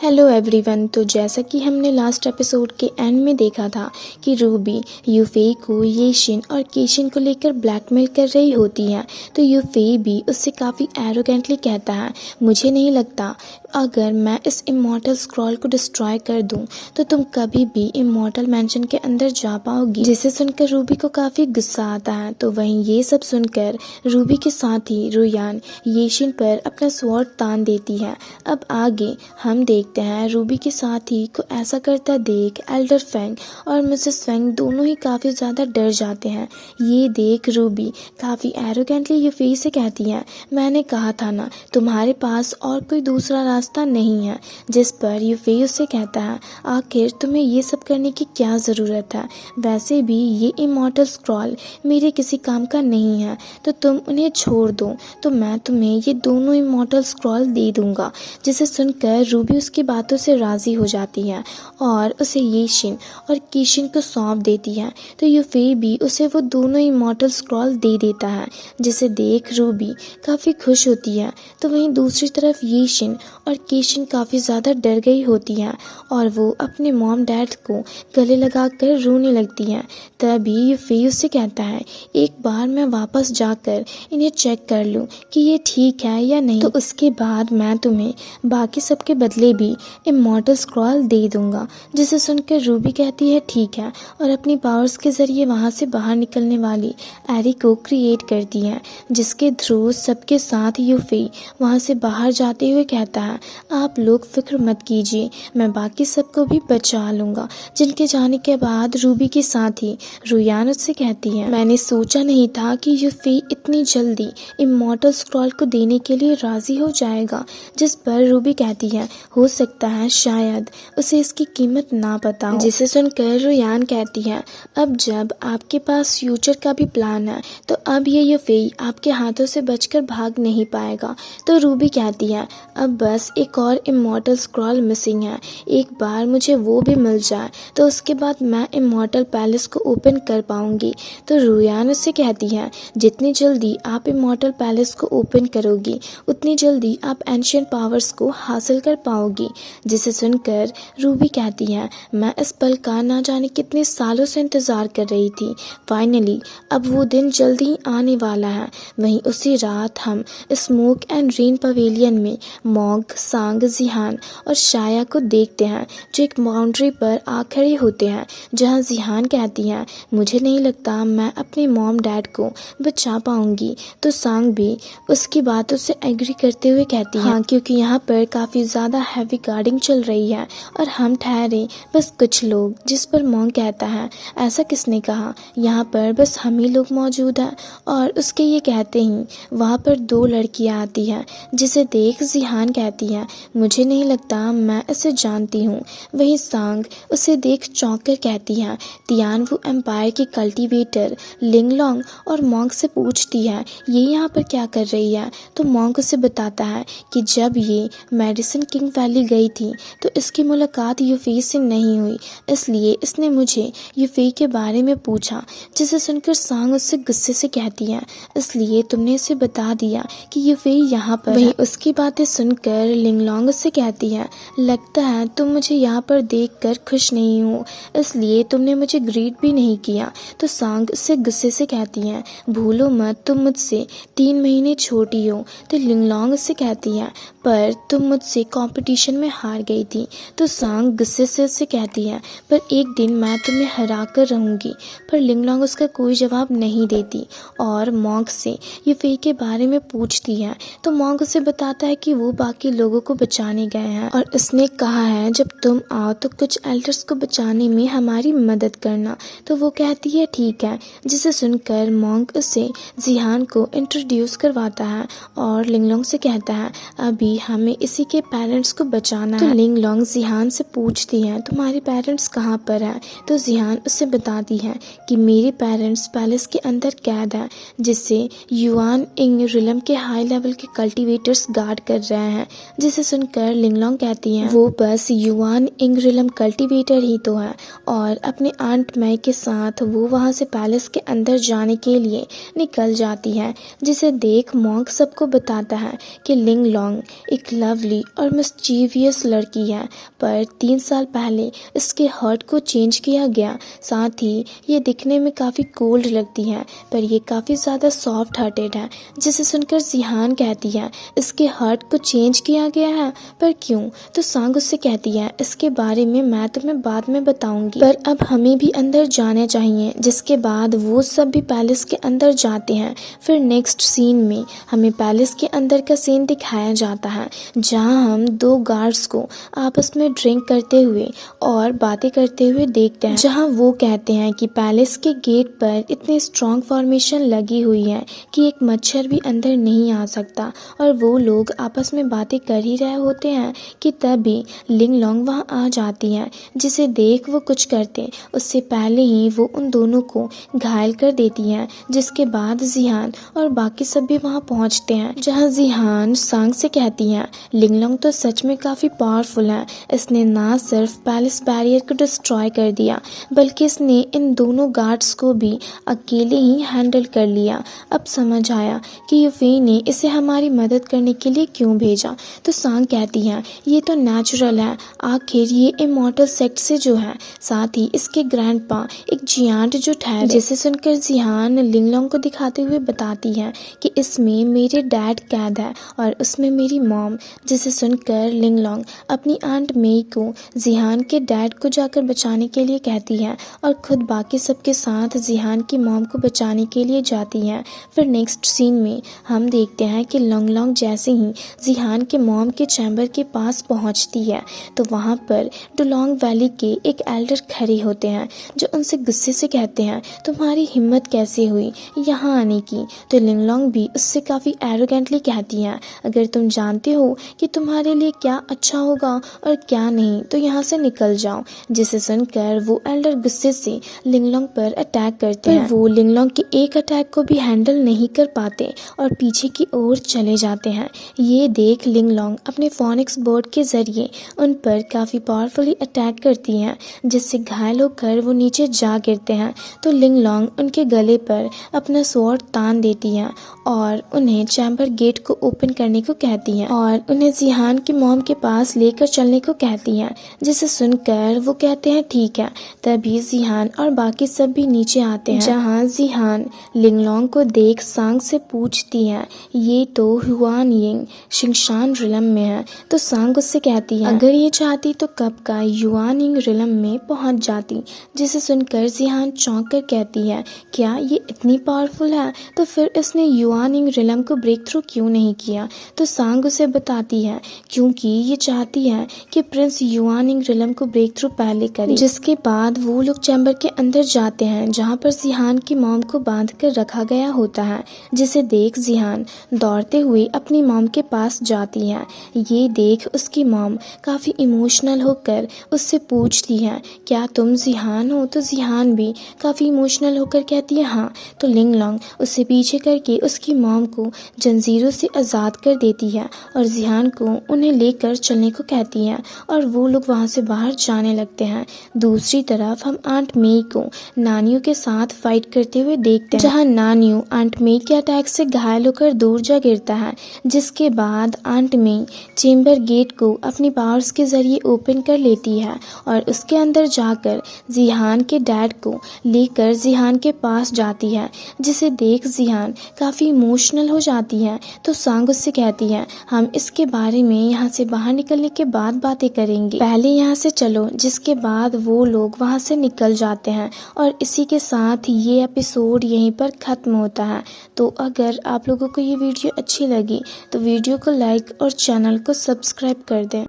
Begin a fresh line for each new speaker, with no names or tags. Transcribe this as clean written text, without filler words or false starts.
Hello everyone. तो जैसा कि हमने लास्ट एपिसोड के एंड में देखा था कि रूबी यूफेई को येशिन और केशिन को लेकर ब्लैकमेल कर रही होती है, तो यूफेई भी उससे काफ़ी एरोगेंटली कहता है, मुझे नहीं लगता अगर मैं इस इमॉर्टल स्क्रॉल को डिस्ट्रॉय कर दूं तो तुम कभी भी इमॉर्टल मैंशन के अंदर जा पाओगी। जिसे सुनकर रूबी को काफ़ी गुस्सा आता है। तो वहीं ये सब सुनकर रूबी के साथ ही रुयान येशिन पर अपना स्वॉर्ड तान देती है। अब आगे हम देखते हैं रूबी के साथी को ऐसा करता देख एल्डर फेंग और मिसेस फेंग दोनों ही काफ़ी ज़्यादा डर जाते हैं। ये देख रूबी काफ़ी एरोगेंटली यूफेई से कहती है, मैंने कहा था ना तुम्हारे पास और कोई दूसरा रास्ता नहीं है। जिस पर यूफेई उससे कहता है, आखिर तुम्हें ये सब करने की क्या ज़रूरत है, वैसे भी ये इमॉर्टल स्क्रॉल मेरे किसी काम का नहीं है, तो तुम उन्हें छोड़ दो तो मैं तुम्हें ये दोनों इमॉर्टल स्क्रॉल दे दूंगा। जिसे सुनकर रूबी उसकी बातों से राज़ी हो जाती है और उसे येशिन और केशिन को सौंप देती है। तो यूफेई भी उसे वो दोनों इमॉर्टल स्क्रॉल दे देता है, जिसे देख रूबी काफ़ी खुश होती है। तो वहीं दूसरी तरफ येशिन और केशिन काफ़ी ज़्यादा डर गई होती हैं और वो अपने मॉम डैड को गले लगाकर रोने लगती हैं। तभी यूफेई उससे कहता है, एक बार मैं वापस जाकर इन्हें चेक कर लूँ कि ये ठीक है या नहीं, तो उसके बाद मैं तुम्हें बाकी सबके बदले भी इमॉर्टल स्क्रॉल दे दूंगा। जिसे सुनकर रूबी कहती है ठीक है, और अपनी पावर्स के ज़रिए वहाँ से बाहर निकलने वाली एरी को क्रिएट करती है, जिसके थ्रू सबके साथ यूफेई वहाँ से बाहर जाते हुए कहता है, आप लोग फिक्र मत कीजिए, मैं बाकी सबको भी बचा लूँगा। जिनके जाने के बाद रूबी के साथ ही रुयान उससे कहती है, मैंने सोचा नहीं था कि यूफेई इतनी जल्दी इमॉर्टल स्क्रॉल को देने के लिए राज़ी हो जाएगा। जिस पर रूबी कहती है, हो सकता है शायद उसे इसकी कीमत ना पता हो। जिसे सुनकर रुयान कहती है, अब जब आपके पास फ्यूचर का भी प्लान है तो अब ये यूफेई आपके हाथों से बचकर भाग नहीं पाएगा। तो रूबी कहती है, अब बस एक और इमॉर्टल स्क्रॉल मिसिंग है, एक बार मुझे वो भी मिल जाए तो उसके बाद मैं इमॉर्टल पैलेस को ओपन कर पाऊंगी। तो रुयान उससे कहती है, जितनी जल्दी आप इमॉर्टल पैलेस को ओपन करोगी उतनी जल्दी आप एंशिएंट पावर्स को हासिल कर पाओगी। जिसे सुनकर रूबी कहती है, मैं इस पल का ना जाने कितने सालों से इंतज़ार कर रही थी, फाइनली अब वो दिन जल्दी ही आने वाला है। वहीं उसी रात हम स्मोक एंड रेन पवेलियन में मॉग, सांग, जिहान और शाया को देखते हैं, जो एक बाउंड्री पर आ खड़े होते हैं, जहां जिहान कहती हैं, मुझे नहीं लगता मैं अपने मॉम डैड को बचा पाऊंगी। तो सांग भी उसकी बातों से एग्री करते हुए कहती है, हाँ, क्योंकि यहाँ पर काफ़ी ज़्यादा हैवी गार्डिंग चल रही है और हम ठहरे बस कुछ लोग। जिस पर मॉन्ग कहता है, ऐसा किसने कहा, यहाँ पर बस हम ही लोग मौजूद हैं। और उसके ये कहते ही वहाँ पर दो लड़कियाँ आती हैं, जिसे देख जिहान कहती है, मुझे नहीं लगता मैं इसे जानती हूँ। वहीं सांग उसे देख चौंक कर कहती है, तियान वो एम्पायर की कल्टीवेटर लिंगलोंग। और मॉन्ग से पूछती है, ये यहाँ पर क्या कर रही है। तो मॉन्ग उसे बताता है कि जब ये मेडिसिन किंग वैली गई थी तो इसकी मुलाकात यूफेई से नहीं हुई, इसलिए इसने मुझे यूफेई के बारे में पूछा। जिसे सुनकर सांग उससे गुस्से से कहती है, इसलिए तुमने इसे बता दिया कि यूफेई यहाँ पर है। उसकी बातें सुनकर लिंगलोंग उससे कहती है, लगता है तुम मुझे यहाँ पर देखकर खुश नहीं हो, इसलिए तुमने मुझे ग्रीट भी नहीं किया। तो सांग उससे गुस्से से कहती है, भूलो मत तुम मुझसे 3 महीने छोटी हो। तो लिंगलोंग उससे कहती है, पर तुम मुझसे कंपटीशन में हार गई थी। तो सांग गुस्से से उससे कहती है, पर एक दिन मैं तुम्हें हरा कर रहूँगी। पर लिंगलोंग उसका कोई जवाब नहीं देती और मॉन्ग से यूफेई के बारे में पूछती है। तो मॉन्ग उसे बताता है कि वो बाकी लोगों को बचाने गए हैं और उसने कहा है, जब तुम आओ तो कुछ एल्डर्स को बचाने में हमारी मदद करना। तो वो कहती है ठीक है। जिसे सुनकर मॉन्ग उसे जिहान को इंट्रोड्यूस करवाता है और लिंगलोंग से कहता है, अभी हमें इसी के पेरेंट्स को बचाना है। तो लिंगलोंग जिहान से पूछती है, तुम्हारे पेरेंट्स कहाँ पर हैं। तो जिहान उससे बताती है कि मेरे पेरेंट्स पैलेस के अंदर कैद हैं, जिससे युआन इंग रिलम के हाई लेवल के कल्टीवेटर्स गार्ड कर रहे हैं। जिसे सुनकर लिंगलोंग कहती हैं वो बस युआन इंग रिलम कल्टीवेटर ही तो है। और अपने आंट मै के साथ वो वहाँ से पैलेस के अंदर जाने के लिए निकल जाती है, जिसे देख मॉन्क सबको बताता है कि लिंगलोंग एक लवली और मिस्चीवियस लड़की है, पर 3 साल पहले इसके हार्ट को चेंज किया गया। साथ ही ये दिखने में काफ़ी कोल्ड लगती है, पर ये काफ़ी ज़्यादा सॉफ्ट हार्टेड है। जिसे सुनकर जिहान कहती है इसके हार्ट को चेंज किया गया है, पर क्यों? तो सांग उससे कहती है इसके बारे में मैं तुम्हें बाद में बताऊंगी, पर अब हमें भी अंदर जाना चाहिए। जिसके बाद वो सब भी पैलेस के अंदर जाते हैं। फिर नेक्स्ट सीन में हमें पैलेस के अंदर का सीन दिखाया जाता है, जहां हम 2 गार्ड्स को आपस में ड्रिंक करते हुए और बातें करते हुए देखते हैं, जहां वो कहते हैं कि पैलेस के गेट पर इतनी स्ट्रॉन्ग फॉर्मेशन लगी हुई है कि एक मच्छर भी अंदर नहीं आ सकता। और वो लोग आपस में बातें कर ही रहे होते हैं कि तभी लिंगलोंग वहां आ जाती है, जिसे देख वो कुछ करते उससे पहले ही वो उन दोनों को घायल कर देती है। जिसके बाद जिहान और बाकी सब भी वहां पहुंचते हैं, जहां जिहान सांग से कहती है लिंगलोंग तो सच में काफी पावरफुल है। इसने ना सिर्फ पैलेस बैरियर को डिस्ट्रॉय कर दिया, बल्कि इसने इन दोनों गार्ड्स को भी अकेले ही हैंडल कर लिया। अब समझ आया कि यूफेई ने इसे हमारी मदद करने के लिए क्यों भेजा। तो सांग कहती है ये तो नेचुरल है, आखिर ये इमॉर्टल सेक्ट से जो है, साथ ही इसके ग्रैंडपा एक जियांट जो ठहरे। जिसे सुनकर जिहान लिंगलोंग को दिखाते हुए बताती है कि इसमें मेरे डैड कैद है और उसमें मेरी मॉम। जिसे सुनकर लिंगलोंग अपनी आंट मेई को जिहान के डैड को जाकर बचाने के लिए कहती है और खुद बाकी सबके साथ जिहान की मॉम को बचाने के लिए जाती है। फिर नेक्स्ट सीन में हम देखते हैं कि लिंगलोंग जैसे ही जिहान के मॉम के चैम्बर के पास पहुंचती है, तो वहां पर डुलोंग वैली के एक एल्डर खड़े होते हैं, जो उनसे गुस्से से कहते हैं तुम्हारी हिम्मत कैसे हुई यहाँ आने की। तो लिंगलोंग भी उससे काफ़ी एरोगेंटली कहती हैं अगर तुम जानते हो कि तुम्हारे लिए क्या अच्छा होगा और क्या नहीं तो यहाँ से निकल जाओ। जिसे सुनकर वो एल्डर गुस्से से लिंगलोंग पर अटैक करते हैं। वो लिंगलोंग के एक अटैक को भी हैंडल नहीं कर पाते और पीछे की ओर चले जाते हैं। ये देख लिंगलोंग अपने फोनिक्स बोर्ड के जरिए उन पर काफ़ी पावरफुली अटैक करती हैं, जिससे घायल होकर वो नीचे जा गिरते हैं। तो लिंगलोंग उनके गले पर अपना स्वॉर्ड तान देती है और उन्हें चैम्बर गेट को ओपन करने को कहती हैं और उन्हें जिहान की मॉम के पास लेकर चलने को कहती हैं। जिसे सुनकर वो कहते हैं ठीक है। तभी जिहान और बाकी सब भी नीचे आते हैं, जहां जिहान लिंगलोंग को देख सांग से पूछती है ये तो हुआन यिंग शिंगशान रिलम में है। तो सांग उससे कहती है अगर ये चाहती तो कब का युआन यिंग रिलम में पहुंच जाती। जिसे सुनकर जिहान चौंक कर कहती है क्या ये इतनी पावरफुल है, तो फिर इसने युआन यिंग रिलम को ब्रेक थ्रू क्यों नहीं किया। तो सांग उसे बताती है क्योंकि ये चाहती है कि प्रिंस युआन यिंग रिलम को ब्रेक थ्रू पहले करे। जिसके बाद वो लोग चैम्बर के अंदर जाते हैं, जहाँ पर जिहान की मॉम को बांध कर रखा गया होता है। जिसे देख जिहान दौड़ते हुए अपनी मॉम के पास जाती है। ये देख उसकी मॉम काफ़ी इमोशनल होकर उससे पूछती है क्या तुम जिहान हो। तो जिहान भी काफ़ी इमोशनल होकर कहती है हाँ। तो लिंगलोंग उसे पीछे करके उसकी मॉम को जंजीरों से आज़ाद कर देती है और जिहान को उन्हें लेकर चलने को कहती है और वो लोग वहाँ से बाहर जाने लगते हैं। दूसरी तरफ हम आंट मेई को नानियों के साथ फाइट करते हुए देखते हैं, जहाँ नानियों आंट मेई के अटैक से घायल होकर दूर जा गिरता है। जिसके बाद आंट मेई चेम्बर गेट को अपनी पावर्स के जरिए ओपन कर लेती है और उसके अंदर जाकर जिहान के डैड को लेकर जिहान के पास जाती है। जिसे देख जिहान काफ़ी इमोशनल हो जाती है। तो सांग उससे कहती है हम इसके बारे में यहाँ से बाहर निकलने के बाद बातें करेंगे, पहले यहाँ से चलो। जिसके बाद वो लोग वहाँ से निकल जाते हैं और इसी के साथ ये एपिसोड यहीं पर ख़त्म होता है। तो अगर आप लोगों को ये वीडियो अच्छी लगी तो वीडियो को लाइक और चैनल को सब्सक्राइब कर दें।